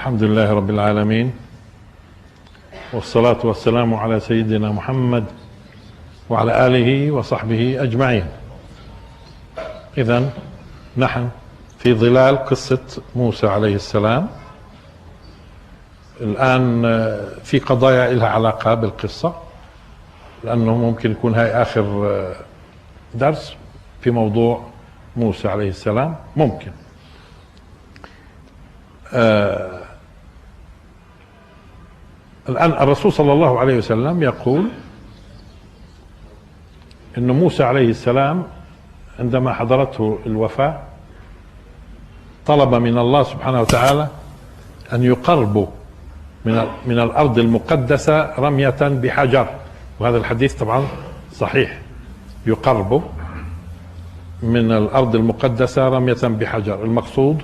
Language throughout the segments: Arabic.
الحمد لله رب العالمين، والصلاة والسلام على سيدنا محمد وعلى آله وصحبه أجمعين. إذن نحن في ظلال قصة موسى عليه السلام. الآن في قضايا لها علاقة بالقصة، لأنه ممكن يكون هاي آخر درس في موضوع موسى عليه السلام. ممكن الآن الرسول صلى الله عليه وسلم يقول إن موسى عليه السلام عندما حضرته الوفاة طلب من الله سبحانه وتعالى أن يقربوا من الأرض المقدسة رمية بحجر، وهذا الحديث طبعا صحيح. يقربوا من الأرض المقدسة رمية بحجر، المقصود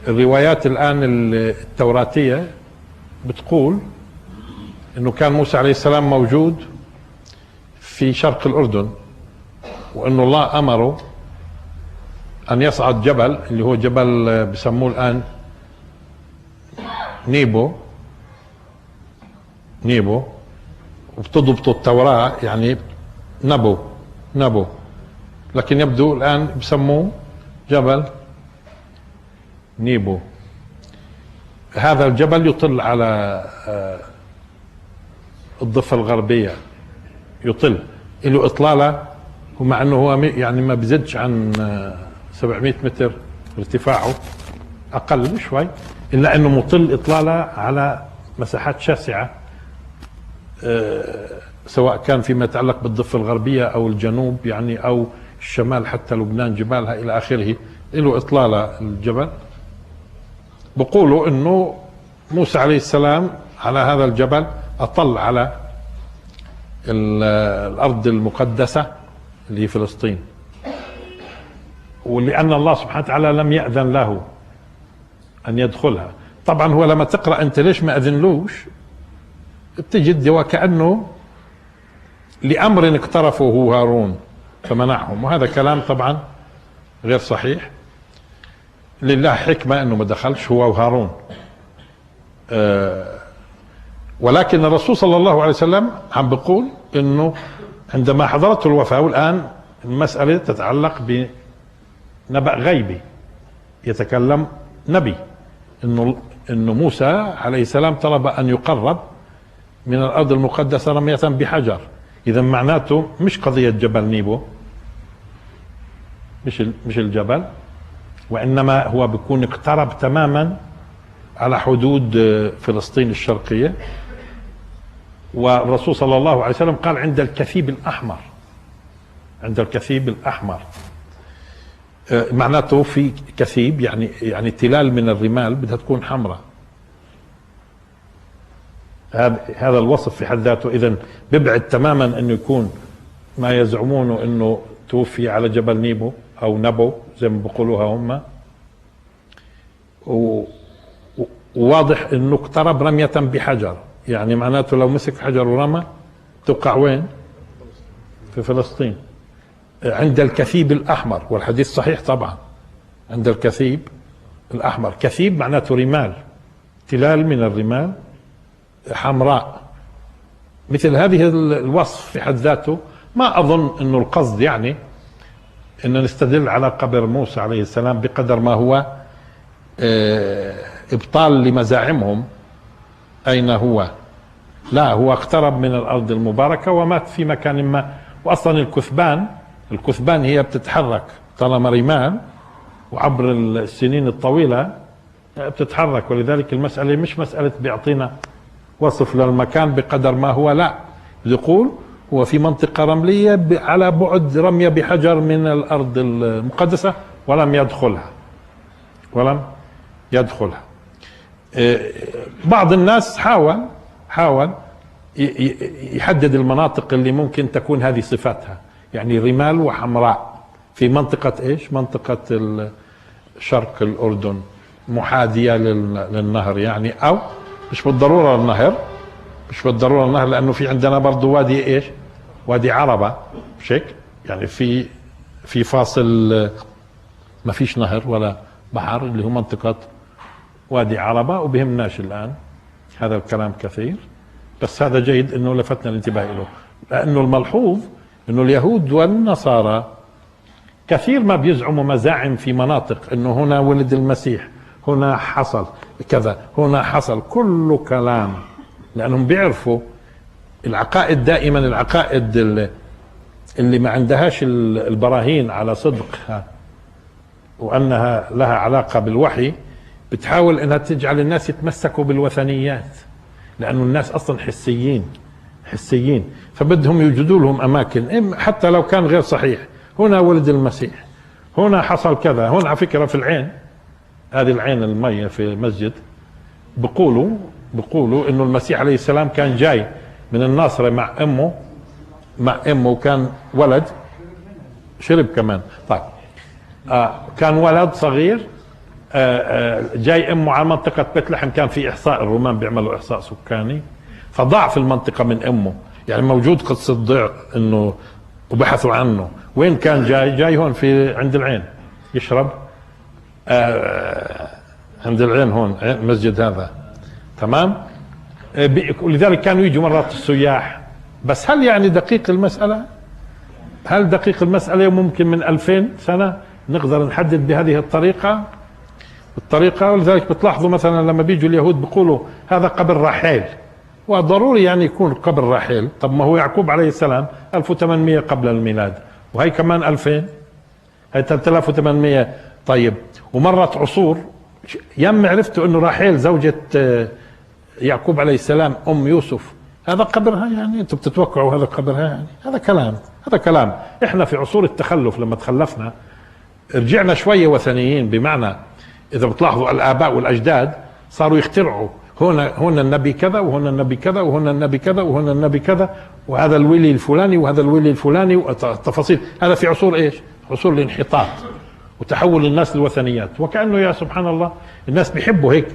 الروايات الآن التوراتية بتقول انه كان موسى عليه السلام موجود في شرق الأردن، وانه الله امره ان يصعد جبل اللي هو جبل بسموه الآن نيبو، وبتضبط التوراة يعني نبو، لكن يبدو الآن بسموه جبل نيبو. هذا الجبل يطل على الضفة الغربية، يطل له إطلالة، ومع أنه هو يعني ما بزدش عن 700 متر ارتفاعه، أقل شوي، إلا أنه مطل إطلالة على مساحات شاسعة، سواء كان فيما يتعلق بالضفة الغربية أو الجنوب يعني، أو الشمال حتى لبنان جبالها إلى آخره، له إطلالة الجبل. بقولوا انه موسى عليه السلام على هذا الجبل اطل على الارض المقدسة اللي هي فلسطين، ولان الله سبحانه وتعالى لم يأذن له ان يدخلها. طبعا هو لما تقرأ انت ليش ما اذنلوش، بتجد وكأنه لامر اقترفه هو هارون فمنعهم، وهذا كلام طبعا غير صحيح. لله حكمة انه ما دخلش هو وهارون، ولكن الرسول صلى الله عليه وسلم عم بيقول انه عندما حضرته الوفاة، والآن المسألة تتعلق بنبأ غيبي، يتكلم نبي، انه موسى عليه السلام طلب ان يقرب من الارض المقدسة رمية بحجر. اذا معناته مش قضية جبل نيبو، مش الجبل، وإنما هو بيكون اقترب تماما على حدود فلسطين الشرقية. والرسول صلى الله عليه وسلم قال عند الكثيب الأحمر، معناته في كثيب يعني تلال من الرمال بدها تكون حمراء. هذا الوصف في حد ذاته إذن بيبعد تماما انه يكون ما يزعمونه انه توفي على جبل نيبو او نبو زي ما بيقولوها هم، وواضح انه اقترب رمية بحجر، يعني معناته لو مسك حجر ورمى توقع وين؟ في فلسطين، عند الكثيب الأحمر. والحديث صحيح طبعا، عند الكثيب الأحمر. كثيب معناته رمال، تلال من الرمال حمراء. مثل هذه الوصف في حد ذاته ما أظن انه القصد يعني ان نستدل على قبر موسى عليه السلام بقدر ما هو ابطال لمزاعمهم اين هو. لا، هو اقترب من الارض المباركة ومات في مكان ما. واصلا الكثبان هي بتتحرك طالما رمال، وعبر السنين الطويلة بتتحرك، ولذلك المسألة مش مسألة بيعطينا وصف للمكان بقدر ما هو، لا، يقول هو في منطقة رملية على بعد رمية بحجر من الأرض المقدسة ولم يدخلها. بعض الناس حاول يحدد المناطق اللي ممكن تكون هذه صفاتها، يعني رمال وحمراء في منطقة ايش؟ منطقة شرق الأردن محاذية للنهر يعني، أو مش بالضرورة النهر، لأنه في عندنا برضو وادي ايش؟ وادي عربة، مش هيك؟ يعني في فاصل ما فيش نهر ولا بحر، اللي هو منطقة وادي عربة وبهمناش الآن هذا الكلام كثير، بس هذا جيد انه لفتنا الانتباه له، لانه الملحوظ انه اليهود والنصارى كثير ما بيزعموا مزاعم في مناطق انه هنا ولد المسيح، هنا حصل كذا، هنا حصل، كله كلام، لانهم بيعرفوا العقائد دائما، العقائد اللي ما عندهاش البراهين على صدقها وانها لها علاقة بالوحي بتحاول انها تجعل الناس يتمسكوا بالوثنيات، لانه الناس اصلا حسيين فبدهم يوجدوا لهم اماكن حتى لو كان غير صحيح، هنا ولد المسيح، هنا حصل كذا، هنا على فكرة في العين، هذه العين المية في المسجد، بقولوا انه المسيح عليه السلام كان جاي من الناصرة مع امه كان ولد شرب كمان. طيب كان ولد صغير جاي امه على منطقة بيت لحم، كان في احصاء، الرومان بيعملوا احصاء سكاني، فضاع في المنطقة من امه، يعني موجود قصة ضيع انه وبحثوا عنه، وين كان جاي هون في عند العين يشرب، عند العين هون المسجد هذا، تمام. ولذلك كانوا يجوا مرات السياح، بس هل يعني دقيق المسألة؟ هل دقيق المسألة ممكن من 2000 سنة نقدر نحدد بهذه الطريقة؟ ولذلك بتلاحظوا مثلا لما بيجوا اليهود بيقولوا هذا قبر راحيل، وضروري يعني يكون قبر راحيل، طب ما هو يعقوب عليه السلام 1800 قبل الميلاد، وهي كمان 2000، هي 3800. طيب ومرت عصور، يم عرفتوا انه راحيل زوجة يعقوب عليه السلام ام يوسف، هذا قبرها؟ يعني انتم بتتوقعوا هذا قبرها؟ يعني هذا كلام. احنا في عصور التخلف لما تخلفنا رجعنا شوية وثنيين، بمعنى اذا بتلاحظوا الاباء والاجداد صاروا يخترعوا، هنا النبي كذا، وهنا النبي كذا، وهنا النبي كذا، وهنا النبي كذا، وهذا الولي الفلاني، وهذا الولي الفلاني، والتفاصيل. هذا في عصور ايش؟ عصور الانحطاط وتحول الناس للوثنيات، وكأنه يا سبحان الله الناس بيحبوا هيك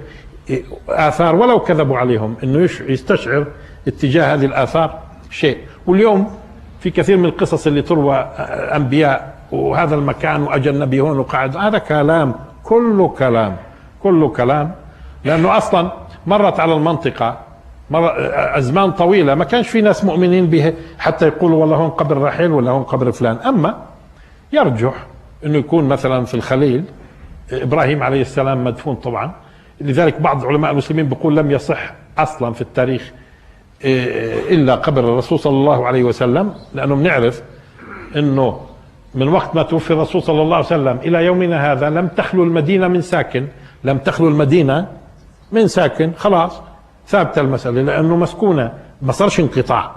آثار ولو كذبوا عليهم، انه يستشعر اتجاه هذه الآثار شيء. واليوم في كثير من القصص اللي تروى أنبياء وهذا المكان وأجى النبي هون وقعد، هذا كلام، كله كلام، لأنه أصلا مرت على المنطقة أزمان طويلة ما كانش في ناس مؤمنين به حتى يقولوا والله هون قبر رحيل ولا هون قبر فلان. أما يرجح أنه يكون مثلا في الخليل إبراهيم عليه السلام مدفون طبعا، لذلك بعض علماء المسلمين بيقول لم يصح أصلا في التاريخ إلا قبر الرسول صلى الله عليه وسلم، لأنه بنعرف أنه من وقت ما توفي الرسول صلى الله عليه وسلم إلى يومنا هذا لم تخلو المدينة من ساكن، خلاص ثابتة المسألة، لأنه مسكونة، ما صارش انقطاع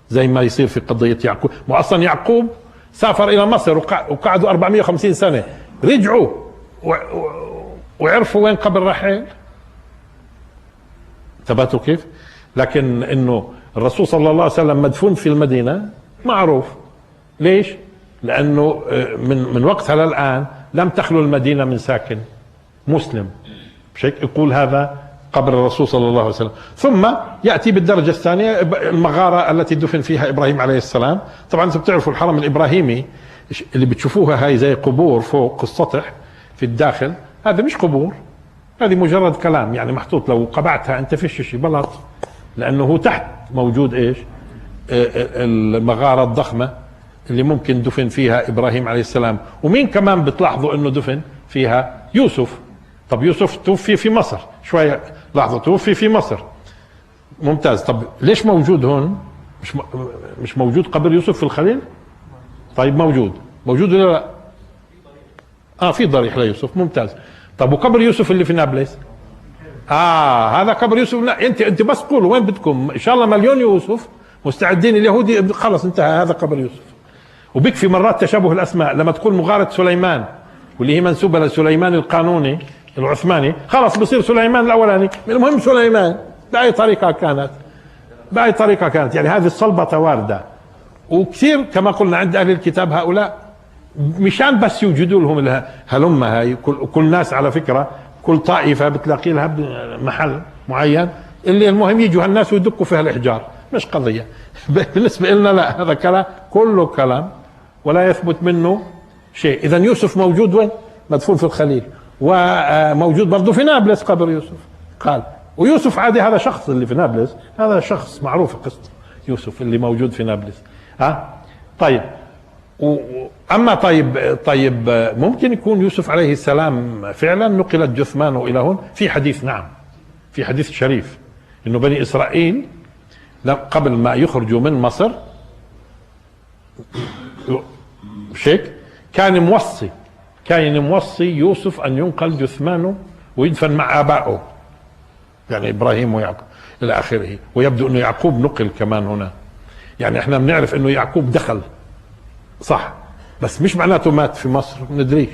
زي ما يصير في قضية يعقوب. وأصلا يعقوب سافر إلى مصر وقعدوا 450 سنة، رجعوا وعرفوا وين قبر رحيل، ثبتوا كيف؟ لكن انه الرسول صلى الله عليه وسلم مدفون في المدينة معروف. ليش؟ لانه من وقتها للآن لم تخلو المدينة من ساكن مسلم، مش هيك يقول هذا قبر الرسول صلى الله عليه وسلم. ثم يأتي بالدرجة الثانية المغارة التي دفن فيها إبراهيم عليه السلام. طبعا انتم بتعرفوا الحرم الإبراهيمي اللي بتشوفوها هاي زي قبور فوق السطح في الداخل، هذا مش قبور، هذه مجرد كلام يعني محطوط، لو قبعتها انت فيش شيء بلط، لانه هو تحت موجود ايش؟ المغارة الضخمة اللي ممكن دفن فيها ابراهيم عليه السلام. ومين كمان بتلاحظوا انه دفن فيها؟ يوسف. طب يوسف توفي في مصر، شوية لاحظوا توفي في مصر، ممتاز. طب ليش موجود هون؟ مش موجود قبر يوسف في الخليل؟ طيب موجود ولا لا؟ في ضريح ليوسف، ممتاز. طب وقبر يوسف اللي في نابلس؟ هذا قبر يوسف. لا انت بس قولوا وين بدكم، ان شاء الله مليون يوسف مستعدين، اليهودي خلص انتهى، هذا قبر يوسف. وبكفي مرات تشابه الاسماء، لما تكون مغارة سليمان واللي هي منسوبة لسليمان القانوني العثماني، خلاص بصير سليمان الاولاني، المهم سليمان باي طريقة كانت، يعني هذه الصلبة واردة. وكثير كما قلنا عند اهل الكتاب هؤلاء مشان بس يوجدوا لهم هلمة هاي، كل ناس على فكرة كل طائفة بتلاقي لها محل معين، اللي المهم يجوا هالناس ويدقوا فيها الإحجار، مش قضية. بالنسبة لنا لا، هذا كلام كله كلام ولا يثبت منه شيء. إذا يوسف موجود وين؟ مدفون في الخليل. وموجود برضه في نابلس قبر يوسف. قال ويوسف عادي هذا شخص اللي في نابلس، هذا شخص معروف قصة يوسف اللي موجود في نابلس. طيب اما طيب ممكن يكون يوسف عليه السلام فعلا نقلت جثمانه الى هون؟ في حديث، نعم في حديث شريف انه بني اسرائيل قبل ما يخرجوا من مصر شيك كان موصي يوسف ان ينقل جثمانه ويدفن مع ابائه، يعني ابراهيم ويعقوب الى اخره. ويبدو انه يعقوب نقل كمان هنا، يعني احنا بنعرف انه يعقوب دخل صح، بس مش معناته مات في مصر، ندريش.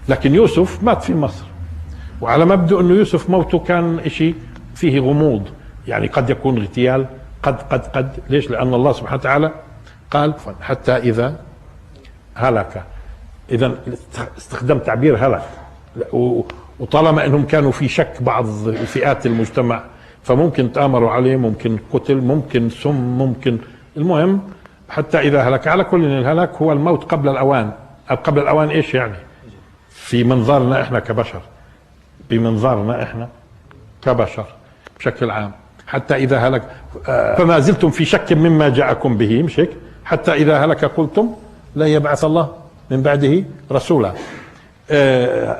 لكن يوسف مات في مصر، وعلى مبدأ انه يوسف موته كان اشي فيه غموض، يعني قد يكون اغتيال، قد ليش؟ لان الله سبحانه وتعالى قال حتى اذا هلك. اذا استخدم تعبير هلك، وطالما انهم كانوا في شك بعض فئات المجتمع فممكن تآمروا عليه، ممكن قتل، ممكن سم، ممكن، المهم حتى اذا هلك. على كل الهلاك هو الموت قبل الاوان. قبل الاوان ايش يعني؟ في منظارنا احنا كبشر، بمنظارنا احنا كبشر بشكل عام. حتى اذا هلك فما زلتم في شك مما جاءكم به، مش هيك؟ حتى اذا هلك قلتم لا يبعث الله من بعده رسولا.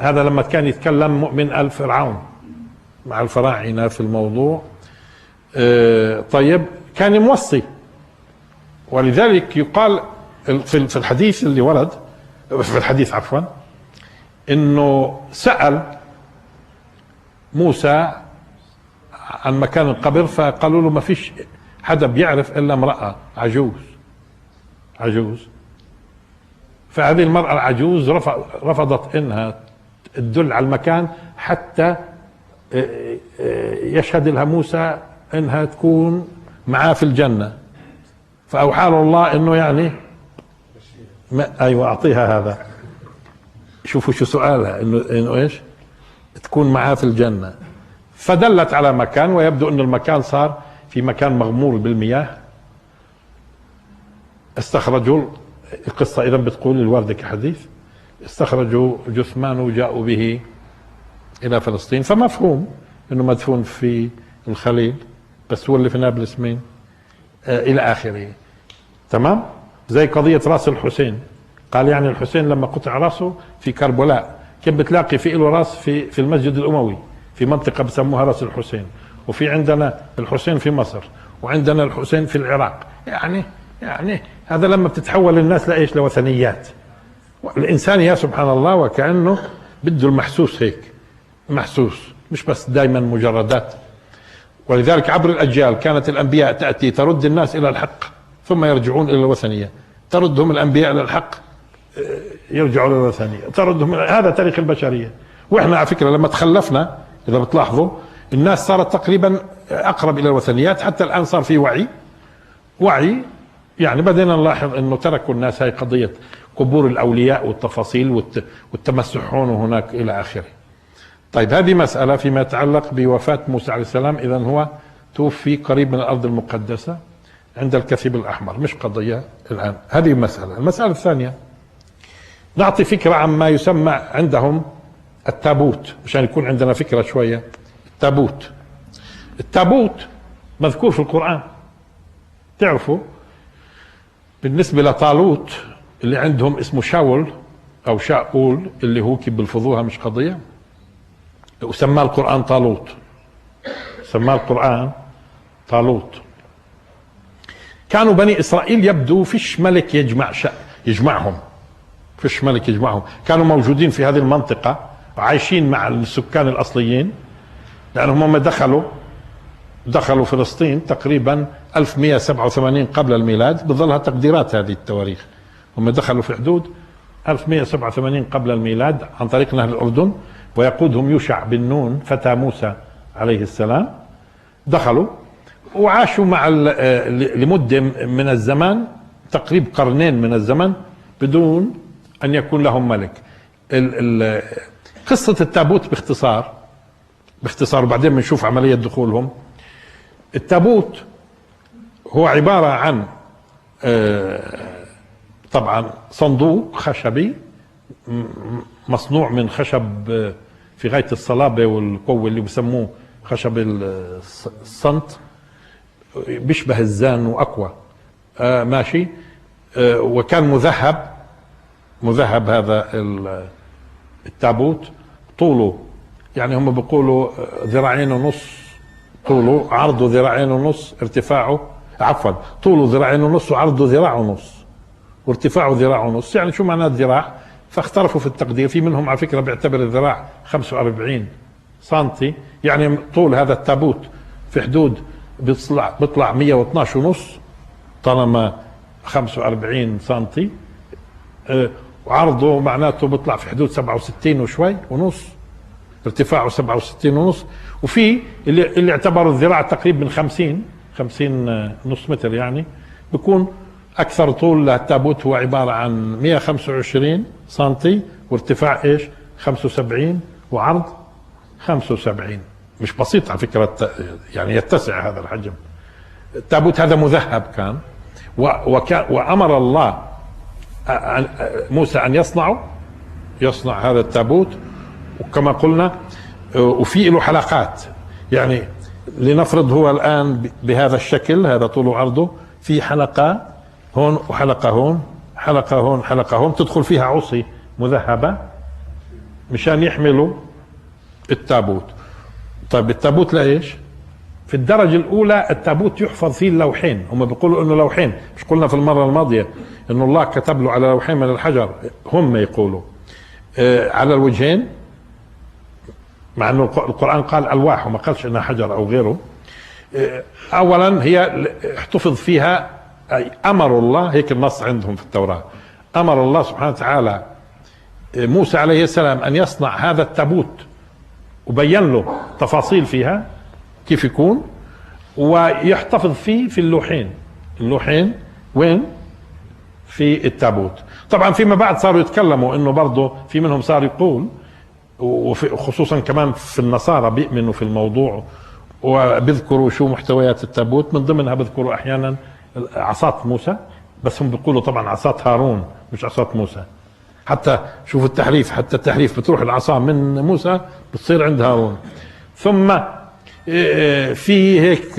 هذا لما كان يتكلم مؤمن آل فرعون مع الفراعنة في الموضوع. طيب كان موصي، ولذلك يقال في الحديث اللي ورد، في الحديث عفوا، انه سأل موسى عن مكان القبر، فقالوا له ما فيش حدا بيعرف الا امرأة عجوز. فهذه المرأة العجوز رفضت انها تدل على المكان حتى يشهد لها موسى انها تكون معاه في الجنة. فأوحى له الله انه يعني ايوه اعطيها هذا. شوفوا شو سؤالها، انه ايش؟ تكون معاه في الجنة. فدلت على مكان، ويبدو ان المكان صار في مكان مغمور بالمياه. استخرجوا القصة اذا بتقول الواردة كحديث، استخرجوا جثمانه وجاءوا به الى فلسطين. فمفهوم انه مدفون في الخليل، بس هو اللي في نابلس مين؟ الى اخره. تمام؟ زي قضية راس الحسين، قال يعني الحسين لما قطع راسه في كربلاء كيف بتلاقي في له راس في المسجد الاموي في منطقة بسموها راس الحسين، وفي عندنا الحسين في مصر، وعندنا الحسين في العراق. يعني هذا لما بتتحول الناس لايش؟ لوثنيات. الانسان يا سبحان الله وكأنه بده المحسوس هيك، محسوس، مش بس دائما مجردات. ولذلك عبر الأجيال كانت الأنبياء تأتي ترد الناس إلى الحق ثم يرجعون إلى الوثنية، تردهم الأنبياء إلى الحق يرجعون إلى الوثنية، تردهم. هذا تاريخ البشرية. وإحنا على فكرة لما تخلفنا إذا بتلاحظوا الناس صارت تقريبا أقرب إلى الوثنيات. حتى الآن صار في وعي، يعني بدينا نلاحظ أنه تركوا الناس هاي قضية قبور الأولياء والتفاصيل والتمسح هون وهناك إلى آخره. طيب هذه مسألة فيما يتعلق بوفاة موسى عليه السلام. إذا هو توفي قريب من الأرض المقدسة عند الكثيب الأحمر، مش قضية الآن. هذه مسألة. المسألة الثانية نعطي فكرة عن ما يسمى عندهم التابوت مشان يكون عندنا فكرة شوية. التابوت مذكور في القرآن. تعرفوا بالنسبة لطالوت اللي عندهم اسمه شاول أو شاول اللي هو كيف بلفظوها مش قضية، وسماه القرآن طالوت، سماه القرآن طالوت. كانوا بني إسرائيل يبدو فيش ملك يجمعهم، فيش ملك يجمعهم. كانوا موجودين في هذه المنطقة عايشين مع السكان الأصليين، لأنهم هم دخلوا فلسطين تقريبا 1187 قبل الميلاد. بظلها تقديرات هذه التواريخ، هم دخلوا في حدود 1187 قبل الميلاد عن طريق نهر الأردن، ويقودهم يوشع بن نون فتى موسى عليه السلام. دخلوا وعاشوا مع لمدة من الزمان، تقريب قرنين من الزمن، بدون أن يكون لهم ملك. قصة التابوت باختصار وبعدين بنشوف عملية دخولهم. التابوت هو عبارة عن طبعا صندوق خشبي مصنوع من خشب في غاية الصلابة والقوة، اللي بسموه خشب الصنت، بيشبه الزان وأقوى. ماشي. وكان مذهب هذا التابوت. طوله يعني هم بيقولوا 2.5 ذراع، طوله عرضه 2.5 ذراع، ارتفاعه عفوا طوله 2.5 ذراع وعرضه 1.5 ذراع وارتفاعه 1.5 ذراع. يعني شو معناه الذراع؟ فاختلفوا في التقدير. في منهم على فكرة بيعتبر الذراع 45 سنتي، يعني طول هذا التابوت في حدود بيطلع 112.5 طالما 45 سنتي، وعرضه معناته بيطلع في حدود 67 وشوي ونص، ارتفاعه 67 ونص. وفي اللي اعتبروا الذراع تقريبا من 50 نص متر، يعني بيكون اكثر طول للتابوت هو عبارة عن 125 سنتي وارتفاع ايش 75 وعرض 75. مش بسيط على فكرة، يعني يتسع هذا الحجم. التابوت هذا مذهب كان، وأمر الله موسى أن يصنع هذا التابوت. وكما قلنا وفي له حلقات، يعني لنفرض هو الآن بهذا الشكل، هذا طوله وعرضه، في حلقة هون وحلقة هون، حلقة هون، حلقة هون، تدخل فيها عصي مذهبة مشان يحملوا التابوت. طيب التابوت لإيش؟ في الدرجة الأولى التابوت يحفظ فيه اللوحين. هم بيقولوا إنه لوحين، مش قلنا في المرة الماضية إنه الله كتب له على لوحين من الحجر، هم يقولوا على الوجهين، مع إنه القرآن قال ألواح وما قالش إنها حجر أو غيره. أولا هي احتفظ فيها، أي أمر الله، هيك النص عندهم في التوراة، أمر الله سبحانه وتعالى موسى عليه السلام أن يصنع هذا التابوت، وبين له تفاصيل فيها كيف يكون، ويحتفظ فيه في اللوحين وين؟ في التابوت. طبعا فيما بعد صاروا يتكلموا انه برضه في منهم صار يقول، وخصوصا كمان في النصارى بيؤمنوا في الموضوع وبيذكروا شو محتويات التابوت. من ضمنها بيذكروا احيانا عصاة موسى، بس هم بيقولوا طبعا عصاة هارون مش عصاة موسى. حتى شوفوا التحريف، حتى التحريف بتروح العصا من موسى بتصير عند هارون. ثم في هيك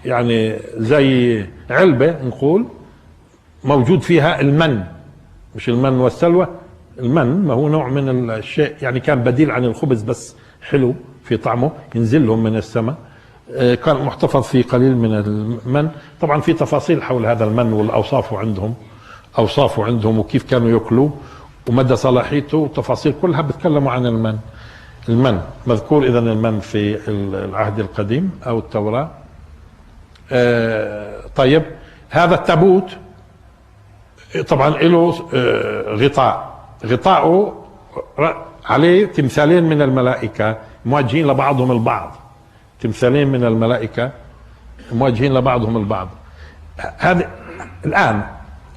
يعني زي علبة نقول موجود فيها المن، مش المن والسلوى، المن ما هو نوع من الشيء، يعني كان بديل عن الخبز بس حلو في طعمه، ينزل لهم من السماء. كان محتفظ فيه قليل من المن. طبعا في تفاصيل حول هذا المن والأوصافه عندهم وكيف كانوا يأكلوه ومدى صلاحيته، وتفاصيل كلها بتكلموا عن المن مذكور إذا المن في العهد القديم أو التوراة. طيب هذا التابوت طبعا له غطاءه عليه تمثالين من الملائكة موجهين لبعضهم البعض، تمثالين من الملائكة موجهين لبعضهم البعض. هذا الآن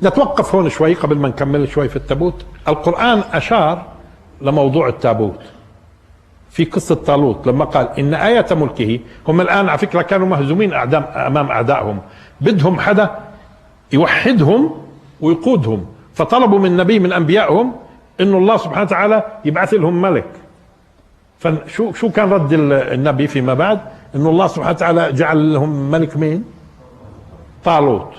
نتوقف هون شوي قبل ما نكمل شوي في التابوت. القرآن أشار لموضوع التابوت في قصة طالوت لما قال إن آية ملكه. هم الآن على فكرة كانوا مهزومين أمام أعدائهم، بدهم حدا يوحدهم ويقودهم، فطلبوا من نبي من أنبيائهم إنه الله سبحانه وتعالى يبعث لهم ملك. فشو كان رد النبي فيما بعد؟ إنه الله سبحانه وتعالى جعل لهم ملك مين؟ طالوت.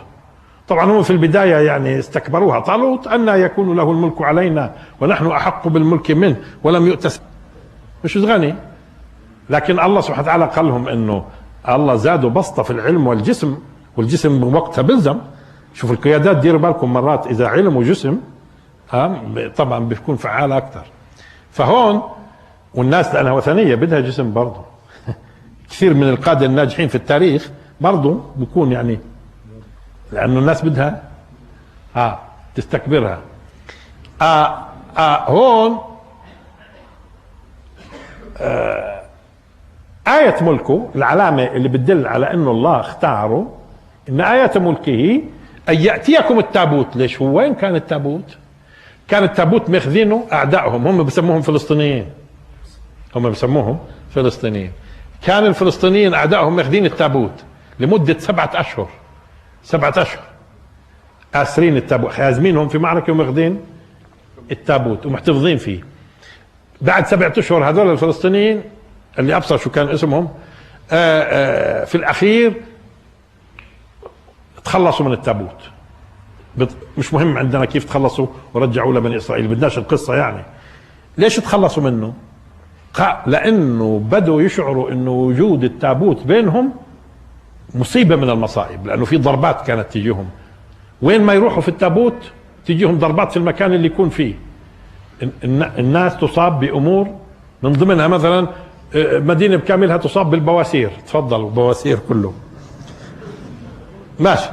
طبعا هم في البداية يعني استكبروها، طالوت أن يكون له الملك علينا ونحن أحق بالملك منه ولم يؤت، مش غني. لكن الله سبحانه وتعالى قال لهم انه الله زادوا بسطة في العلم والجسم بوقتها بلزم. شوف القيادات ديروا بالكم مرات اذا علم وجسم طبعا بيكون فعال اكثر. فهون والناس لانها وثنية بدها جسم برضه كثير من القادة الناجحين في التاريخ برضه بيكون يعني لانه الناس بدها تستكبرها. هون آية ملكه، العلامة اللي بتدل على انه الله اختاره ان آية ملكه ان يأتيكم التابوت. ليش؟ هو وين كان التابوت؟ كان التابوت ماخذينه اعدائهم، هم بسموهم فلسطينيين. كان الفلسطينيين اعدائهم ماخذين التابوت لمدة 7 أشهر آسرين التابوت، هازمينهم في معركة وماخذين التابوت ومحتفظين فيه. بعد 7 أشهر هذول الفلسطينيين اللي ابصر شو كان اسمهم في الاخير تخلصوا من التابوت. مش مهم عندنا كيف تخلصوا ورجعوا لبني اسرائيل، بدناش القصه يعني. ليش تخلصوا منه؟ لانه بدوا يشعروا انه وجود التابوت بينهم مصيبه من المصائب، لانه في ضربات كانت تجيهم وين ما يروحوا في التابوت، تجيهم ضربات في المكان اللي يكون فيه. الناس تصاب بامور من ضمنها مثلا مدينه بكاملها تصاب بالبواسير. تفضلوا بواسير كله ماشي.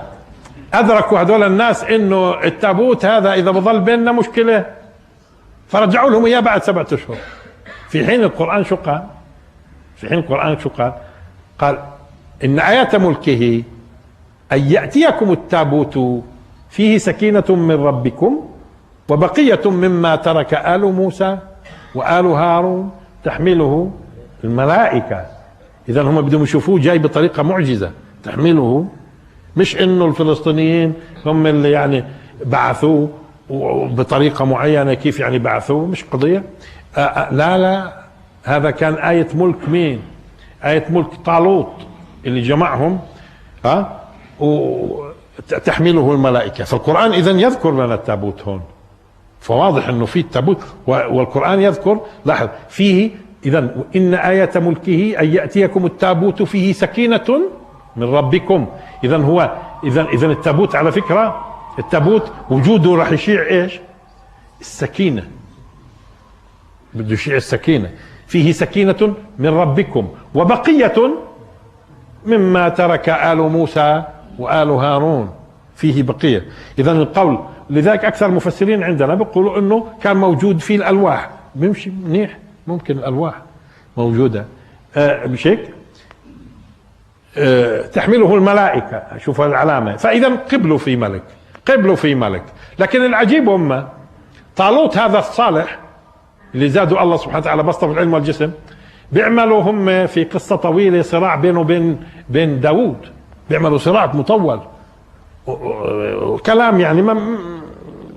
ادركوا هذول الناس انه التابوت هذا اذا بضل بيننا مشكله، فرجعوا لهم اياه بعد 7 أشهر. في حين القرآن شو قال؟ في حين القرآن شو قال؟ قال إن آيات ملكه أن يأتيكم التابوت فيه سكينة من ربكم وبقية مما ترك آل موسى وآل هارون تحمله الملائكة. إذا هم بدهم يشوفوه جاي بطريقة معجزة تحمله، مش إنه الفلسطينيين هم اللي يعني بعثوه بطريقة معينة. كيف يعني بعثوه؟ مش قضية. لا هذا كان آية ملك مين؟ آية ملك طالوت اللي جمعهم وتحمله الملائكة. فالقرآن إذن يذكر لنا التابوت هون، فواضح انه في التابوت. والقرآن يذكر، لاحظ فيه إذن إن آية ملكه أن يأتيكم التابوت فيه سكينة من ربكم. إذن هو إذن التابوت على فكرة، التابوت وجوده راح يشيع ايش؟ السكينة، بده يشيع السكينة. فيه سكينة من ربكم وبقية مما ترك آل موسى وآل هارون، فيه بقية. إذن القول لذلك أكثر المفسرين عندنا بيقولوا إنه كان موجود فيه الألواح. بيمشي منيح، ممكن الألواح موجودة مش هيك؟ تحمله الملائكة. شوفوا العلامة. فإذا قبلوا في ملك، قبلوا في ملك. لكن العجيب هم طالوت هذا الصالح اللي زادوا الله سبحانه وتعالى بسطة في العلم والجسم، بيعملوا هم في قصة طويلة صراع بينه وبين داوود. بيعملوا صراع مطول وكلام يعني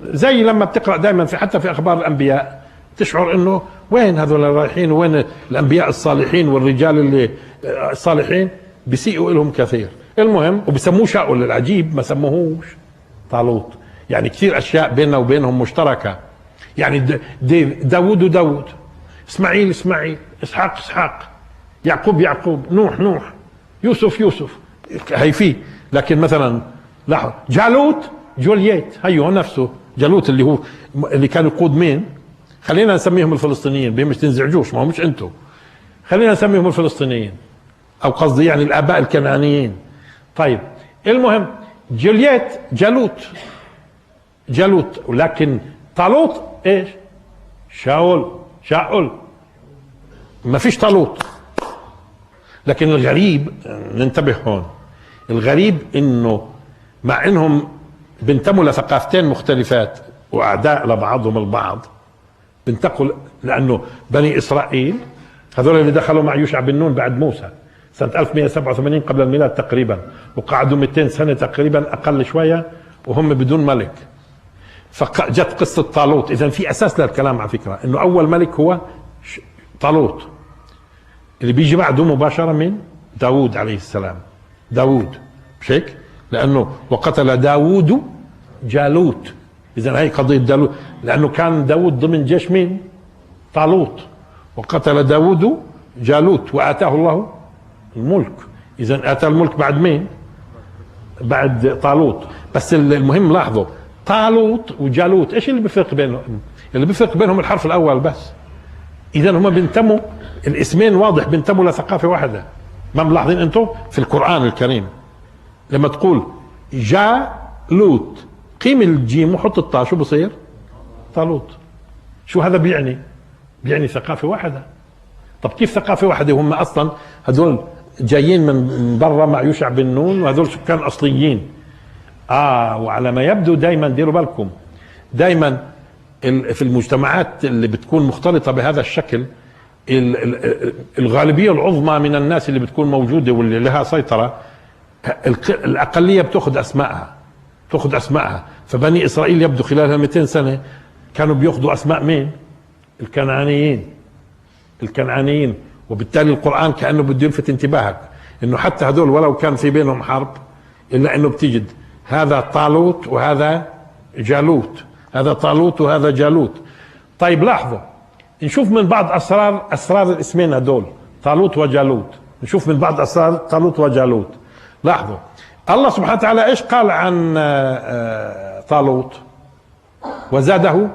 زي لما بتقرأ دائما في حتى في أخبار الأنبياء تشعر إنه وين هذول رايحين وين الأنبياء الصالحين والرجال اللي الصالحين بيسيئوا لهم كثير. المهم وبسموه شاول. العجيب ما سموهوش طالوت. يعني كثير أشياء بيننا وبينهم مشتركة. يعني داود وداود، إسماعيل إسماعيل، إسحاق إسحاق، يعقوب يعقوب، نوح يوسف يوسف، هي فيه. لكن مثلا لاحظ جالوت جولييت، هيو نفسه جالوت اللي هو اللي كان يقود مين؟ خلينا نسميهم الفلسطينيين، مش تنزعجوش، ما هو مش انتم. خلينا نسميهم الفلسطينيين، او قصدي يعني الاباء الكنعانيين. طيب المهم جولييت جالوت. ولكن طالوت ايش؟ شاول. ما فيش طالوت. لكن الغريب ننتبه هون، الغريب انه مع انهم بينتموا لثقافتين مختلفات واعداء لبعضهم البعض، بينتقلوا لانه بني اسرائيل هذول اللي دخلوا مع يوشع بن نون بعد موسى سنة 1187 قبل الميلاد تقريبا، وقعدوا 200 سنة تقريبا اقل شوية وهم بدون ملك. فجت قصة طالوت. اذا في اساس للكلام على فكرة انه اول ملك هو طالوت اللي بيجي بعده مباشرة من داود عليه السلام. داود مش هيك؟ لأنه وقتل داود جالوت. إذا هي قضية داود، لأنه كان داود ضمن جيش مين؟ طالوت. وقتل داود جالوت وآتاه الله الملك. إذا آتاه الملك بعد مين؟ بعد طالوت. بس المهم لاحظوا طالوت وجالوت ايش اللي بيفرق بينهم؟ اللي بيفرق بينهم الحرف الأول بس. إذا هم بينتموا، الاسمين واضح بينتموا لثقافة واحدة. ما ملاحظين انتم في القرآن الكريم لما تقول جالوت قيم الجيم وحط الطاء شو بصير؟ طالوت. شو هذا بيعني؟ بيعني ثقافة واحدة. طب كيف ثقافة واحدة وهم أصلا هذول جايين من برا مع يوشع بن نون وهذول سكان أصليين؟ وعلى ما يبدو دايما ديروا بالكم، دايما في المجتمعات اللي بتكون مختلطة بهذا الشكل الغالبية العظمى من الناس اللي بتكون موجودة واللي لها سيطرة، الأقلية بتأخذ أسمائها. فبني إسرائيل يبدو خلال 200 سنة كانوا بياخذوا اسماء مين؟ الكنعانيين. وبالتالي القرآن كأنه بده يلفت انتباهك انه حتى هذول ولو كان في بينهم حرب الا انه بتجد هذا طالوت وهذا جالوت، هذا طالوت وهذا جالوت. طيب لاحظوا، نشوف من بعض اسرار الاسمين هذول طالوت وجالوت، نشوف من بعض اسرار طالوت وجالوت. لاحظوا الله سبحانه وتعالى ايش قال عن طالوت؟ وزاده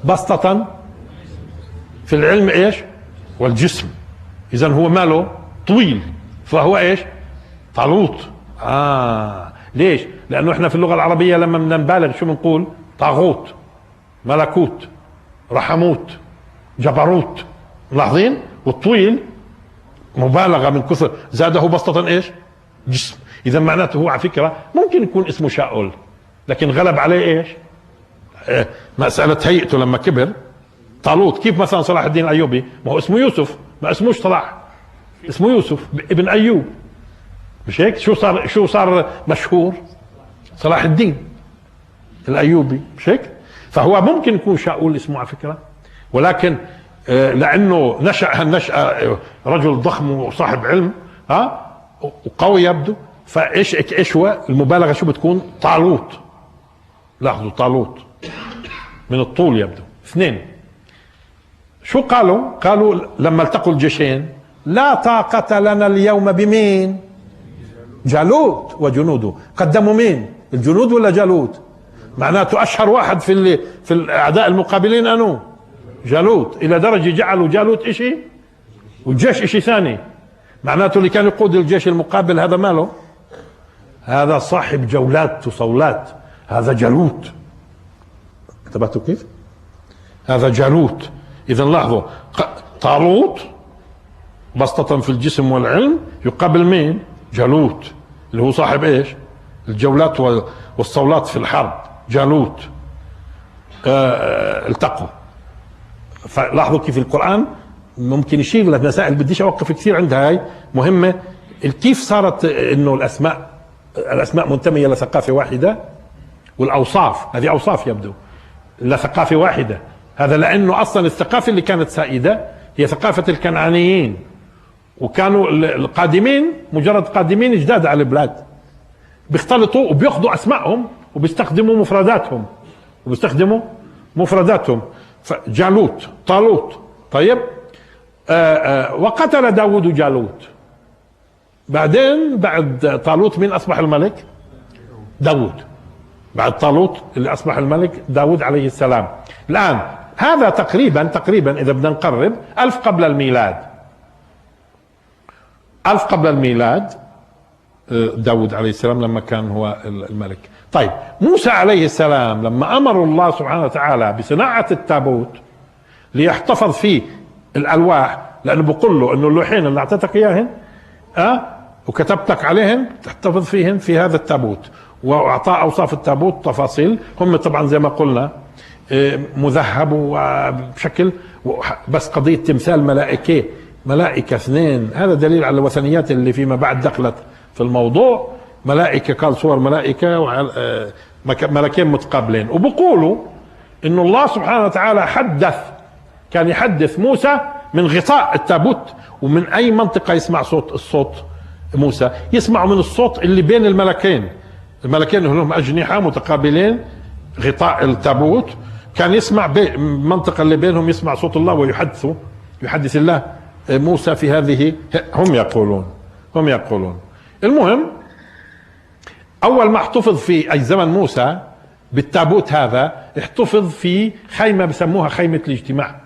بسطة في العلم ايش؟ والجسم. اذا هو ماله طويل، فهو ايش؟ طالوت. ليش؟ لانه احنا في اللغة العربية لما بدنا نبالغ شو بنقول؟ طاغوت، ملكوت، رحموت، جبروت. ملاحظين؟ والطويل مبالغة من كثر. زاده بسطة ايش؟ جسم. اذا معناته هو على فكرة ممكن يكون اسمه شاؤول، لكن غلب عليه ايش؟ مسألة هيئته لما كبر. طالوت كيف مثلا صلاح الدين الايوبي؟ ما هو اسمه يوسف، ما اسموش صلاح، اسمه يوسف ابن ايوب، مش هيك؟ شو صار مشهور؟ صلاح الدين الايوبي، مش هيك؟ فهو ممكن يكون شاؤول اسمه على فكرة، ولكن لانه نشأ هالنشأة رجل ضخم وصاحب علم وقوي يبدو، فايش هو المبالغة؟ شو بتكون؟ طالوت. لاحظوا طالوت من الطول يبدو. اثنين، شو قالوا لما التقوا الجيشين؟ لا طاقة لنا اليوم بمين؟ جالوت وجنوده. قدموا مين؟ الجنود ولا جالوت؟ معناته اشهر واحد في الاعداء المقابلين انو؟ جالوت. الى درجة جعلوا جالوت اشي والجيش اشي ثاني. معناته اللي كان يقود الجيش المقابل هذا ماله؟ هذا صاحب جولات وصولات، هذا جالوت. انتبهتوا كيف؟ هذا جالوت. اذا لاحظوا طالوت بسطة في الجسم والعلم يقابل مين؟ جالوت اللي هو صاحب ايش؟ الجولات والصولات في الحرب. جالوت التقوا. فلاحظوا كيف القرآن ممكن يشير لمسائل بديش اوقف كثير عندها، هاي مهمة. كيف صارت انه الاسماء منتمية لثقافة واحدة، والاوصاف هذه اوصاف يبدو لثقافة واحدة. هذا لانه اصلا الثقافة اللي كانت سائدة هي ثقافة الكنعانيين، وكانوا القادمين مجرد قادمين جداد على البلاد، بيختلطوا وبياخذوا اسمائهم وبيستخدموا مفرداتهم. فجالوت طالوت. طيب وقتل داود جالوت. بعدين بعد طالوت مين اصبح الملك؟ داود. بعد طالوت اللي اصبح الملك داود عليه السلام. الان هذا تقريبا اذا بدنا نقرب 1000 قبل الميلاد. 1000 قبل الميلاد داود عليه السلام لما كان هو الملك. طيب موسى عليه السلام لما امر الله سبحانه وتعالى بصناعة التابوت ليحتفظ فيه الالواح، لانه بقول له انه اللوحين اللي اعطيتك اياهن وكتبتك عليهن تحتفظ فيهن في هذا التابوت، واعطاه اوصاف التابوت تفاصيل. هم طبعا زي ما قلنا مذهب وبشكل، بس قضية تمثال ملائكة اثنين، هذا دليل على الوثنيات اللي فيما بعد دخلت في الموضوع. ملائكة قال صور ملائكة ملكين متقابلين. وبقولوا انه الله سبحانه وتعالى كان يحدث موسى من غطاء التابوت، ومن اي منطقة يسمع الصوت موسى يسمع من الصوت اللي بين الملكين لهم اجنحة متقابلين غطاء التابوت. كان يسمع المنطقة اللي بينهم يسمع صوت الله ويحدث الله موسى في هذه. هم يقولون المهم اول ما احتفظ في اي زمن موسى بالتابوت هذا، احتفظ في خيمة بسموها خيمة الاجتماع.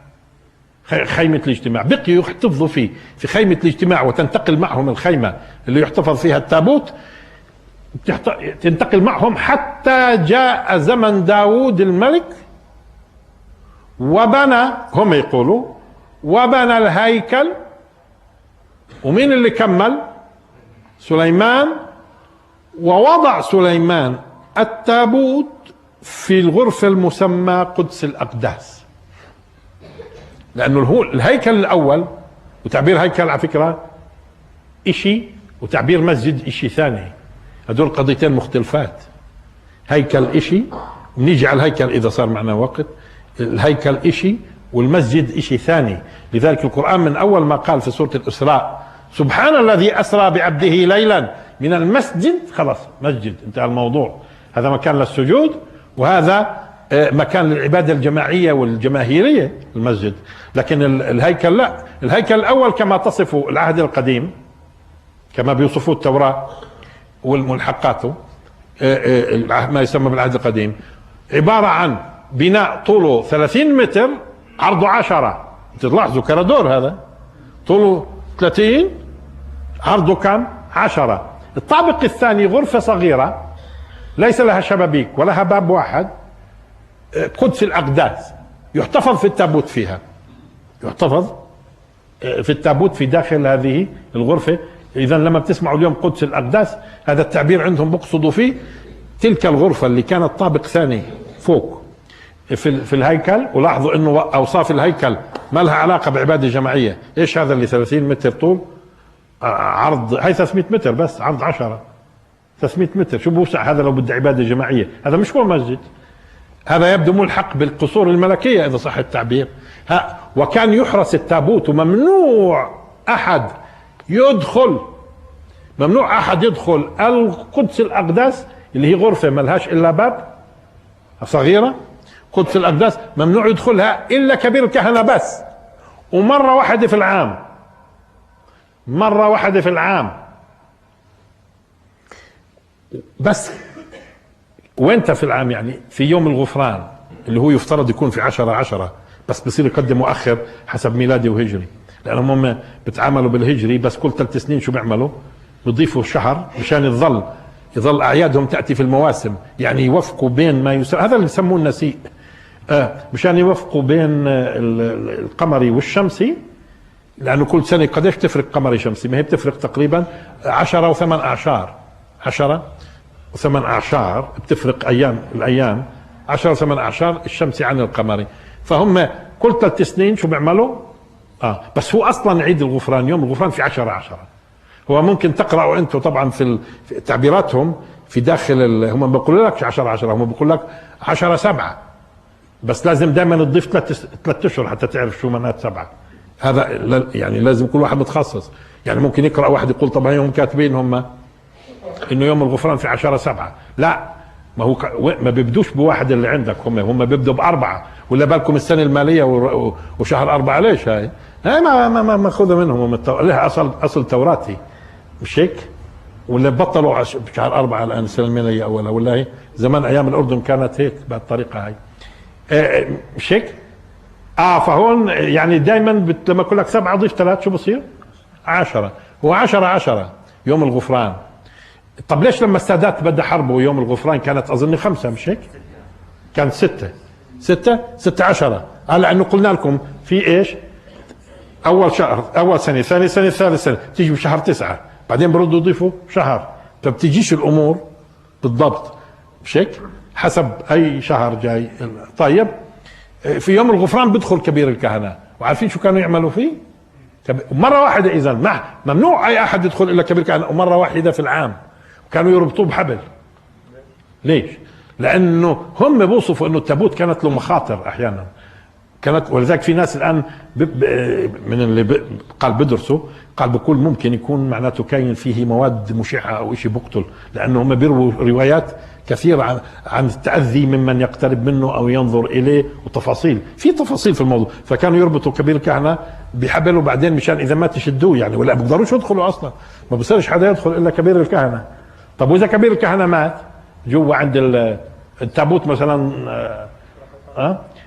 بقيوا يحتفظوا في خيمة الاجتماع، وتنتقل معهم الخيمة اللي يحتفظ فيها التابوت، تنتقل معهم حتى جاء زمن داود الملك هم يقولوا وبنى الهيكل. ومين اللي كمل؟ سليمان. ووضع سليمان التابوت في الغرفة المسمى قدس الأقداس، لأنه هو الهيكل الأول، وتعبير هيكل على فكرة إشي وتعبير مسجد إشي ثاني، هدول قضيتين مختلفات. هيكل إشي، ونيجي على الهيكل إذا صار معنا وقت. الهيكل إشي والمسجد إشي ثاني. لذلك القرآن من أول ما قال في سورة الإسراء سبحان الذي أسرى بعبده ليلا من المسجد، خلاص مسجد انتهى الموضوع، هذا مكان للسجود وهذا مكان للعبادة الجماعية والجماهيرية المسجد. لكن الهيكل لا، الهيكل الأول كما تصفه العهد القديم، كما بيوصفوه التوراة والملحقاته ما يسمى بالعهد القديم، عبارة عن بناء طوله 30 متر عرضه 10. تلاحظوا كرادور هذا طوله 30 عرضه كم 10. الطابق الثاني غرفة صغيرة ليس لها شبابيك ولها باب واحد، قدس الأقداس، يحتفظ في التابوت فيها، يحتفظ في التابوت في داخل هذه الغرفة. إذا لما بتسمعوا اليوم قدس الأقداس هذا التعبير عندهم بقصدوا فيه تلك الغرفة اللي كانت طابق ثاني فوق في الهيكل. ولاحظوا انه اوصاف الهيكل ما لها علاقة بعبادة جماعية. ايش هذا اللي 30 متر طول عرض، هي 300 متر بس عرض 10، 300 متر شو بوسع هذا لو بده عبادة جماعية؟ هذا مش هو مسجد، هذا يبدو ملحق بالقصور الملكية إذا صح التعبير. وكان يحرس التابوت وممنوع أحد يدخل، ممنوع أحد يدخل القدس الأقداس اللي هي غرفة ملهاش إلا باب صغيرة. قدس الأقداس ممنوع يدخلها إلا كبير الكهنة بس، ومرة واحدة في العام، مرة واحدة في العام بس. وانت في العام يعني في يوم الغفران اللي هو يفترض يكون في 10/10، بس بصير يقدم مؤخر حسب ميلادي وهجري، لأنهم هم بتعاملوا بالهجري بس كل 3 سنين شو بيعملوا؟ بيضيفوا شهر مشان يظل أعيادهم تأتي في المواسم، يعني يوفقوا بين ما هذا اللي بسموه النسيء، مشان يوفقوا بين القمري والشمسي، لأنه كل سنة قديش تفرق قمري شمسي؟ ما هي بتفرق تقريبا 10 و8 أعشار، 10 و8 أعشار بتفرق الأيام 10 و8 أعشار الشمسي عن القمري. فهم كل 3 سنين شو بيعملوا؟ بس هو أصلا عيد الغفران يوم الغفران في 10/10. هو ممكن تقرأوا أنتم طبعا في تعبيراتهم في داخل هم ما بيقولوا لك 10/10، هم بيقول لك 10/7، بس لازم دائما تضيف 3 أشهر حتى تعرف شو معنات 7. هذا يعني لازم كل واحد متخصص، يعني ممكن يقرأ واحد يقول طب هم كاتبين هم انه يوم الغفران في 10/7، لا، ما هو ما بيبدوش بواحد اللي عندك، هم بيبدوا ب4، ولا بالكم السنة المالية وشهر 4 ليش هاي ما ماخذها منهم، لها اصل توراتي مش هيك؟ ولا بطلوا بشهر 4 الان السنة المالية اولها، ولا هي زمان ايام الاردن كانت هيك بهالطريقة هاي، مش هيك؟ فهون يعني دائما لما اقول لك 7 ضيف 3 شو بصير؟ 10. هو 10/10 يوم الغفران. طب ليش لما السادات بدأ حربه يوم الغفران كانت اظن 5 مش هيك؟ كانت 6/10. لانه قلنا لكم في ايش؟ اول شهر، اول سنة، ثاني سنة، ثالث سنة، تيجي بشهر 9، بعدين بردوا يضيفوا شهر، فبتجيش الامور بالضبط مش هيك؟ حسب اي شهر جاي. طيب في يوم الغفران بدخل كبير الكهنة، وعارفين شو كانوا يعملوا فيه؟ مرة واحدة، إذا ممنوع أي أحد يدخل إلا كبير الكهنة، ومرة واحدة في العام، وكانوا يربطوه بحبل. ليش؟ لأنه هم بوصفوا إنه التابوت كانت له مخاطر أحيانا، كانت، ولذلك في ناس الآن من اللي قال بدرسوا قال بكل ممكن يكون معناته كاين فيه مواد مشعة أو شيء بقتل، لأنه هم بيرووا روايات كثيرة عن التأذي ممن يقترب منه أو ينظر إليه، وتفاصيل في تفاصيل في الموضوع. فكانوا يربطوا كبير الكهنة بحبل، وبعدين مشان إذا ما تشدوه يعني، ولا بيقدروش يدخلوا أصلا، ما بصيرش حدا يدخل إلا كبير الكهنة. طب وإذا كبير الكهنة مات جوا عند التابوت مثلا،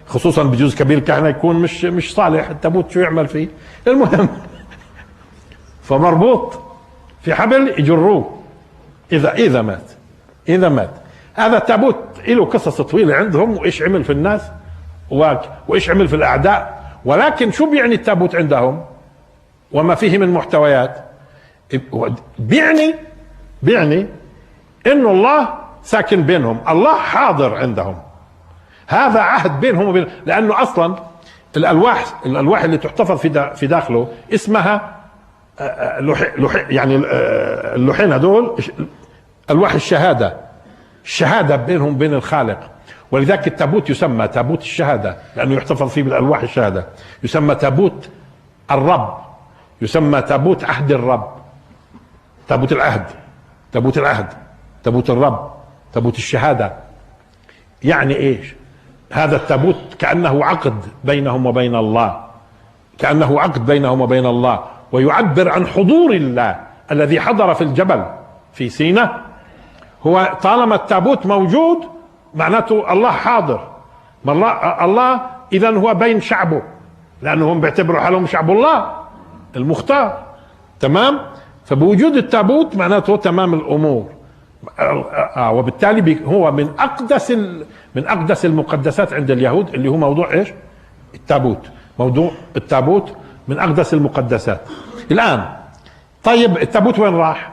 خصوصا بجوز كبير الكهنة يكون مش صالح، التابوت شو يعمل فيه؟ المهم فمربوط في حبل يجروه إذا مات. هذا التابوت له قصص طويلة عندهم، وإيش عمل في الناس وإيش عمل في الأعداء. ولكن شو بيعني التابوت عندهم وما فيه من محتويات؟ بيعني إنه الله ساكن بينهم، الله حاضر عندهم، هذا عهد بينهم وبين، لأنه أصلا الألواح اللي تحتفظ في داخله اسمها يعني اللوحين هدول ألواح الشهادة بينهم بين الخالق. ولذلك التابوت يسمى تابوت الشهادة لأنه يحتفظ فيه بالألواح الشهادة، يسمى تابوت الرب، يسمى تابوت عهد الرب، تابوت العهد، تابوت العهد، تابوت الرب، تابوت الشهادة. يعني ايش؟ هذا التابوت كأنه عقد بينهم وبين الله، كأنه عقد بينهم وبين الله، ويعبر عن حضور الله الذي حضر في الجبل في سيناء. هو طالما التابوت موجود معناته الله حاضر، الله إذن هو بين شعبه، لأنهم بيعتبروا حالهم شعب الله المختار. تمام؟ فبوجود التابوت معناته تمام الأمور. وبالتالي هو من أقدس المقدسات عند اليهود، اللي هو موضوع إيش؟ التابوت. موضوع التابوت من أقدس المقدسات. الآن طيب التابوت وين راح؟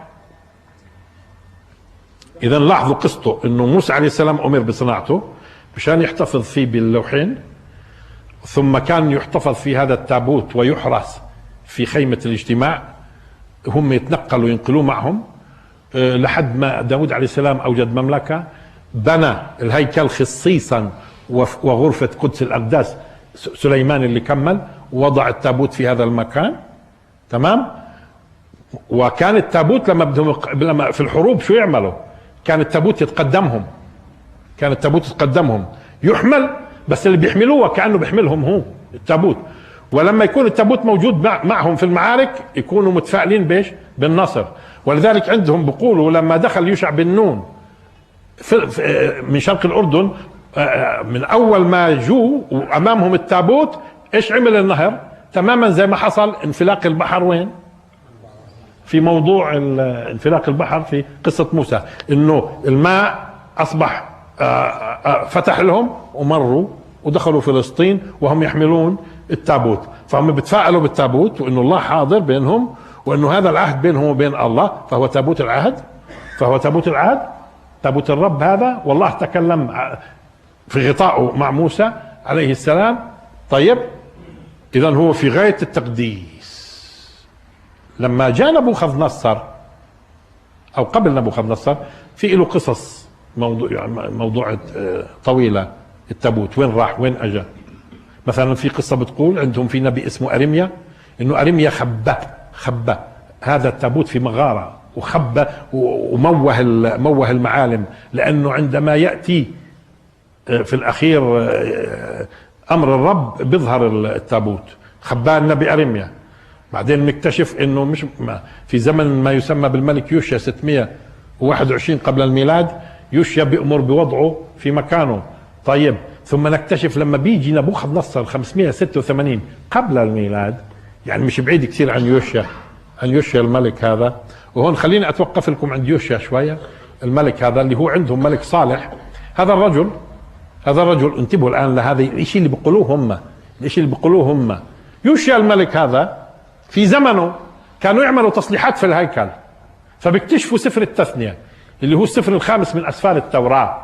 إذا لاحظوا قصته إنه موسى عليه السلام أمر بصناعته مشان يحتفظ فيه باللوحين، ثم كان يحتفظ في هذا التابوت ويحرس في خيمة الاجتماع، هم يتنقلوا ينقلوه معهم لحد ما داود عليه السلام أوجد مملكة، بنى الهيكل خصيصا وغرفة قدس الأقداس سليمان اللي كمل ووضع التابوت في هذا المكان. تمام؟ وكان التابوت لما في الحروب شو يعملوا؟ كان التابوت يتقدمهم، كان التابوت يتقدمهم يحمل، بس اللي بيحملوه كأنه بيحملهم هو التابوت. ولما يكون التابوت موجود معهم في المعارك يكونوا متفائلين بيش؟ بالنصر. ولذلك عندهم بيقولوا لما دخل يوشع بن نون من شرق الأردن، من أول ما جو وأمامهم التابوت إيش عمل النهر؟ تماما زي ما حصل انفلاق البحر وين؟ في موضوع انفلاق البحر في قصة موسى، إنه الماء أصبح فتح لهم ومروا ودخلوا فلسطين وهم يحملون التابوت. فهم بيتفائلوا بالتابوت وإنه الله حاضر بينهم، وإنه هذا العهد بينهم وبين الله، فهو تابوت العهد، فهو تابوت العهد، تابوت الرب هذا. والله تكلم في غطائه مع موسى عليه السلام. طيب إذن هو في غاية التقديس. لما جاء نبوخذ نصر أو قبل نبوخذ نصر في له قصص موضوع طويلة. التابوت وين راح وين أجا؟ مثلا في قصة بتقول عندهم في نبي اسمه أرميا، إنه أرميا خبى هذا التابوت في مغارة وخبى وموه المعالم، لأنه عندما يأتي في الأخير أمر الرب بيظهر التابوت. خباه النبي أرميا. بعدين نكتشف إنه مش في زمن ما يسمى بالملك يوشيا 621 قبل الميلاد، يوشيا بيأمر بوضعه في مكانه. طيب ثم نكتشف لما بيجي نبوخذ نصر 586 قبل الميلاد، يعني مش بعيد كثير عن يوشيا الملك هذا. وهون خليني أتوقف لكم عند يوشيا شوية. الملك هذا اللي هو عندهم ملك صالح، هذا الرجل انتبهوا الآن لهذا الشيء اللي بيقولوه هم. يوشيا الملك هذا في زمنه كانوا يعملوا تصليحات في الهيكل، فبيكتشفوا سفر التثنية اللي هو السفر الخامس من أسفار التوراة.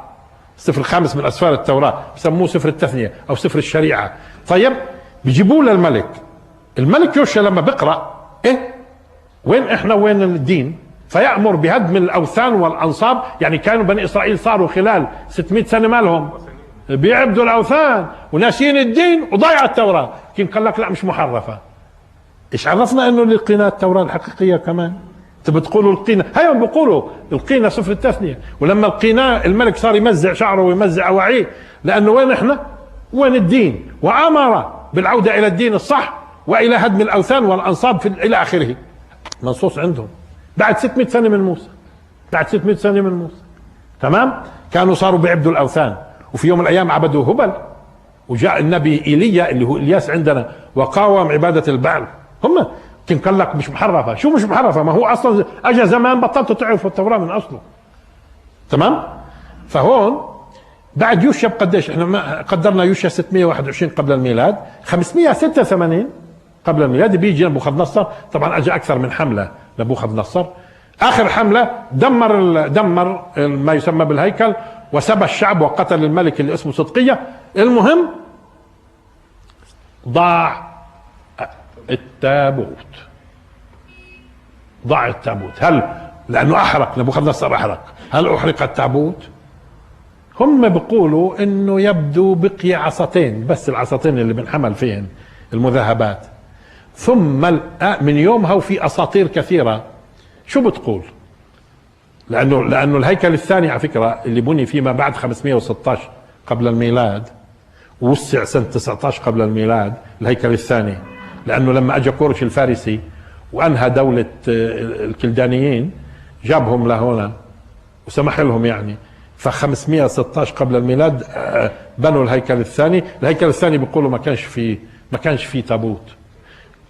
السفر الخامس من أسفار التوراة بسموه سفر التثنية أو سفر الشريعة. طيب بيجيبوه للملك. الملك يوشيا لما بيقرأ وين احنا وين الدين، فيأمر بهدم الأوثان والأنصاب. يعني كانوا بني إسرائيل صاروا خلال 600 سنة مالهم بيعبدوا الأوثان وناسين الدين وضيع التوراة. كين قال لك لا مش محرفة. إيش عرفنا إنه لقينا التوراة الحقيقية كمان؟ أنت بتقولوا لقينا، هيهم بيقولوا لقينا سفر التثنية. ولما لقيناه الملك صار يمزع شعره ويمزع أواعيه، لأنه وين إحنا؟ وين الدين؟ وأمر بالعودة إلى الدين الصح وإلى هدم الأوثان والأنصاب إلى آخره. منصوص عندهم بعد 600 سنة من موسى، بعد 600 سنة من موسى. تمام؟ كانوا صاروا بيعبدوا الأوثان، وفي يوم من الأيام عبدوا هبل، وجاء النبي إيليا اللي هو إلياس عندنا وقاوم عبادة البعل. هم كان قال لك مش محرفة. شو مش محرفة؟ ما هو أصلا أجا زمان بطلتوا تعرفوا التوراة من أصله. تمام؟ فهون بعد يوشيا بقديش؟ احنا ما قدرنا يوشيا 621 قبل الميلاد، 586 قبل الميلاد بيجي نبوخذ نصر. طبعا اجى اكثر من حمله نبوخذ نصر. اخر حمله دمر ما يسمى بالهيكل وسبى الشعب وقتل الملك اللي اسمه صدقية. المهم ضاع التابوت. ضاع التابوت. هل لانه احرق نبوخذ نصر احرق، هل احرق التابوت؟ هم بيقولوا انه يبدو بقي عصتين بس، العصتين اللي بنحمل فيهن المذهبات، ثم من يومها وفي اساطير كثيرة. شو بتقول؟ لانه الهيكل الثاني على فكرة اللي بني فيما بعد 516 قبل الميلاد، ووسع سنة 19 قبل الميلاد الهيكل الثاني، لانه لما اجى كورش الفارسي وانهى دولة الكلدانيين جابهم لهنا وسمح لهم يعني، ف 516 قبل الميلاد بنوا الهيكل الثاني. الهيكل الثاني بيقولوا ما كانش فيه تابوت.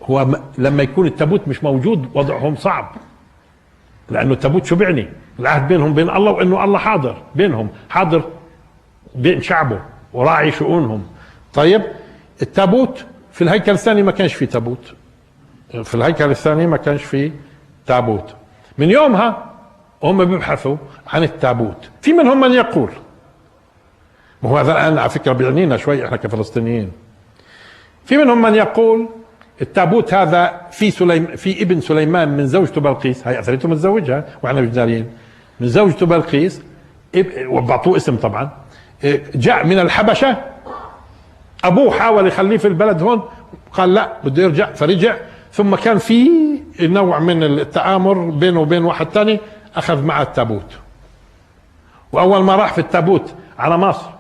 هو لما يكون التابوت مش موجود وضعهم صعب، لانه التابوت شو بيعني؟ العهد بينهم بين الله، وانه الله حاضر بينهم، حاضر بين شعبه وراعي شؤونهم. طيب التابوت في الهيكل الثاني ما كانش فيه تابوت، في الهيكل الثاني ما كانش فيه تابوت. من يومها هم بيبحثوا عن التابوت. في منهم من يقول، ما هو هذا الآن على فكرة بيعنينا شوي احنا كفلسطينيين، في منهم من يقول التابوت هذا في ابن سليمان من زوجته بلقيس، هي اثرته متزوجها واحنا مش دارين، من زوجته بلقيس، وبعطوه اسم طبعا، جاء من الحبشة. ابوه حاول يخليه في البلد هون، قال لا بده يرجع، فرجع. ثم كان في نوع من التآمر بينه وبين واحد ثاني، اخذ معه التابوت، واول ما راح في التابوت على مصر.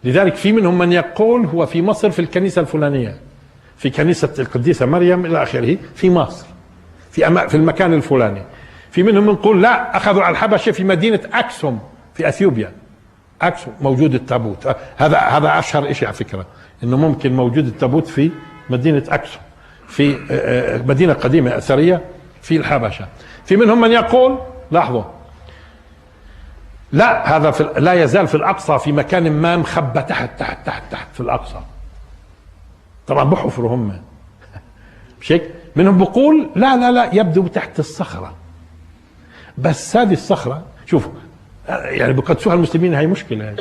لذلك في منهم من يقول هو في مصر في الكنيسة الفلانية، في كنيسة القديسة مريم إلى آخره في مصر، في المكان الفلاني. في منهم يقول لا، أخذوا على الحبشة في مدينة أكسوم في أثيوبيا، أكسوم موجود التابوت. هذا أشهر إشي على فكرة، إنه ممكن موجود التابوت في مدينة أكسوم، في مدينة قديمة أثرية في الحبشة. في منهم من يقول لاحظوا لا، هذا لا يزال في الأقصى في مكان ما مخبى تحت تحت تحت تحت في الأقصى. طبعا بحفروا هم، مش هيك؟ منهم بقول لا لا لا، يبدو تحت الصخرة. بس هذه الصخرة شوفوا يعني بقدسوها المسلمين، هي مشكلة، هي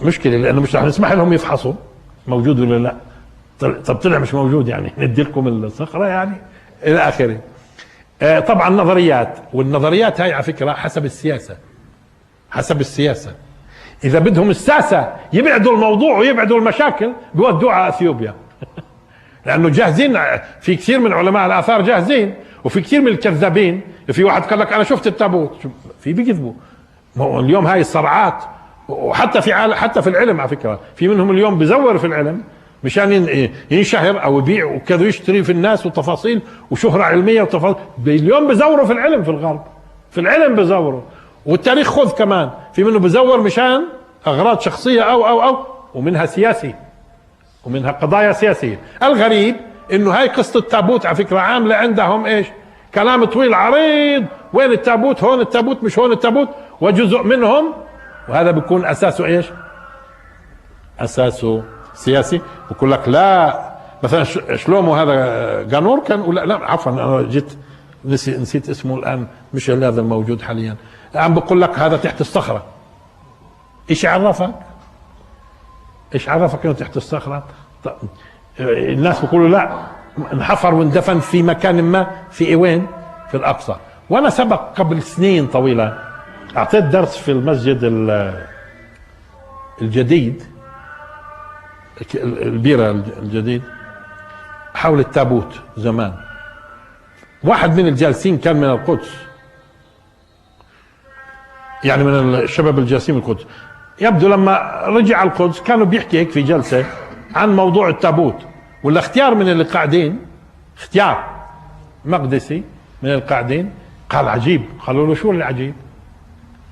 مشكلة، لأنه مش رح نسمح لهم يفحصوا موجود ولا لا. طب طلع مش موجود يعني ندي لكم الصخرة يعني إلى آخره. طبعا نظريات، والنظريات هاي على فكرة حسب السياسة، حسب السياسة. إذا بدهم الساسة يبعدوا الموضوع ويبعدوا المشاكل بيودوها على أثيوبيا لأنه جاهزين. في كثير من علماء الآثار جاهزين، وفي كثير من الكذابين. في واحد قال لك أنا شفت التابوت، في بيكذبوا. اليوم هاي الصرعات، وحتى حتى في العلم على فكرة في منهم اليوم بزور في العلم مشان ينشهر أو يبيع وكذا، يشتري في الناس وتفاصيل وشهرة علمية وتفاصيل. اليوم بزوروا في العلم، في الغرب في العلم بزوروا، والتاريخ خذ كمان في منه بزور مشان أغراض شخصية أو ومنها سياسي، ومنها قضايا سياسية. الغريب إنه هاي قصة التابوت على فكرة عاملة عندهم إيش؟ كلام طويل عريض، وين التابوت؟ هون التابوت، مش هون التابوت. وجزء منهم، وهذا بيكون أساسه إيش؟ أساسه سياسي. بقول لك لا، مثلا شلومو هذا جانور كان، لا عفوا أنا جيت نسيت اسمه الآن، مش هذا الموجود حاليا. عم بقول لك هذا تحت الصخرة. ايش عرفك؟ ايش عرفك انه تحت الصخرة؟ الناس بيقولوا لا، انحفر واندفن في مكان ما، في وين؟ في الأقصى. وانا سبق قبل سنين طويلة اعطيت درس في المسجد الجديد، البيرة الجديد، حول التابوت زمان. واحد من الجالسين كان من القدس، يعني من الشباب الجالسين من القدس. يبدو لما رجع القدس كانوا بيحكي هيك في جلسة عن موضوع التابوت، ولا اختيار من اللي قاعدين، اختيار مقدسي من القاعدين، قال عجيب. قالوا له شو اللي عجيب؟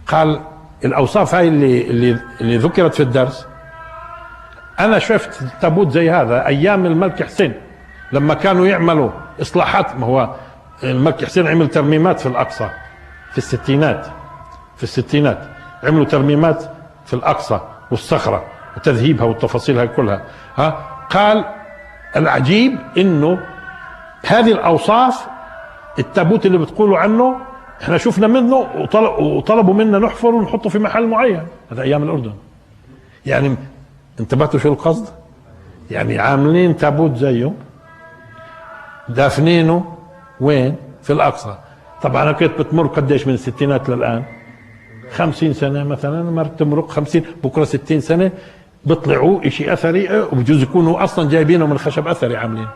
قال الأوصاف هاي اللي ذكرت في الدرس، أنا شفت تابوت زي هذا أيام الملك حسين لما كانوا يعملوا إصلاحات. ما هو الملك حسين عمل ترميمات في الأقصى في الستينات عملوا ترميمات في الأقصى والصخرة وتذهيبها والتفاصيل هاي كلها. قال العجيب إنه هذه الأوصاف التابوت اللي بتقولوا عنه احنا شفنا منه وطلبوا منا نحفر ونحطه في محل معين. هذا أيام الأردن. يعني انتبهتوا شو القصد؟ يعني عاملين تابوت زيه دافنينه وين؟ في الأقصى. طبعا أنا كنت بتمر قديش من الستينات للآن؟ 50 سنة مثلا، ما تمرق 50 بكرة 60 سنة بيطلعوا اشي اثري، وبجوز يكونوا اصلا جايبينه من خشب اثري عاملين،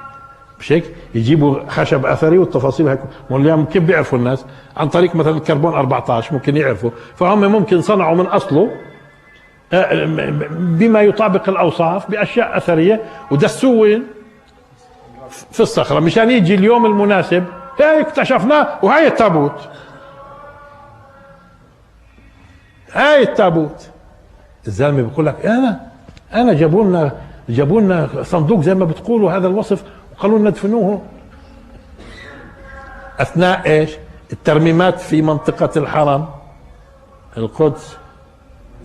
مش هيك؟ يجيبوا خشب اثري والتفاصيل هيك. واليوم كيف بيعرفوا الناس؟ عن طريق مثلا الكربون 14 ممكن يعرفوا، فهم ممكن صنعوا من اصله بما يطابق الاوصاف باشياء اثريه ودسوه وين؟ في الصخره، مشان يجي اليوم المناسب هي اكتشفناه وهي التابوت، هاي التابوت. الزلمه بيقول لك انا جابوا لنا صندوق زي ما بتقولوا هذا الوصف، وقالوا لنا ندفنوه اثناء ايش؟ الترميمات في منطقه الحرم القدس.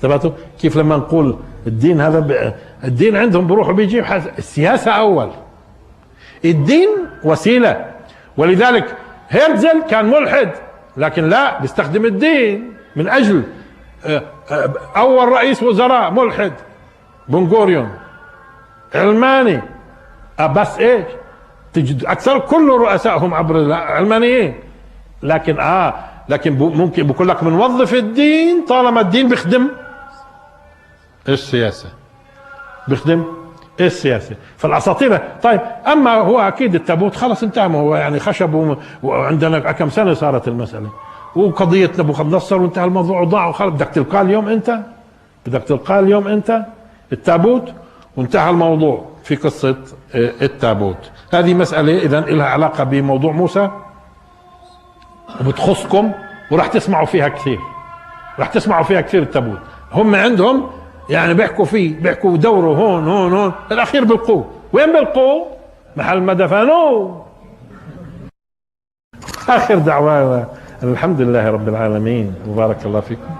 تبعته كيف لما نقول الدين هذا الدين عندهم بروح وبيجيب السياسه اول، الدين وسيله. ولذلك هيرتزل كان ملحد، لكن لا بيستخدم الدين من اجل اول رئيس وزراء ملحد بن غوريون علماني. بس ايش؟ تجد اكثر كل رؤسائهم عبر علمانيين، لكن ممكن بقول لك بنوظف الدين طالما الدين بيخدم السياسه، بيخدم السياسه. فالاساطير طيب. اما هو اكيد التابوت خلص انتهى، هو يعني خشب، وعندنا كم سنه صارت المساله، وقضيه نبوخذ نصر وانتهى الموضوع وضاع وخلص. بدك تلقاه اليوم انت التابوت وانتهى الموضوع في قصه التابوت. هذه مساله اذا لها علاقه بموضوع موسى وبتخصكم، وراح تسمعوا فيها كثير. التابوت هم عندهم يعني بيحكوا دوره هون الاخير بالقوه. وين بالقوه؟ محل ما دفنوه. اخر دعوانا الحمد لله رب العالمين، وبارك الله فيكم.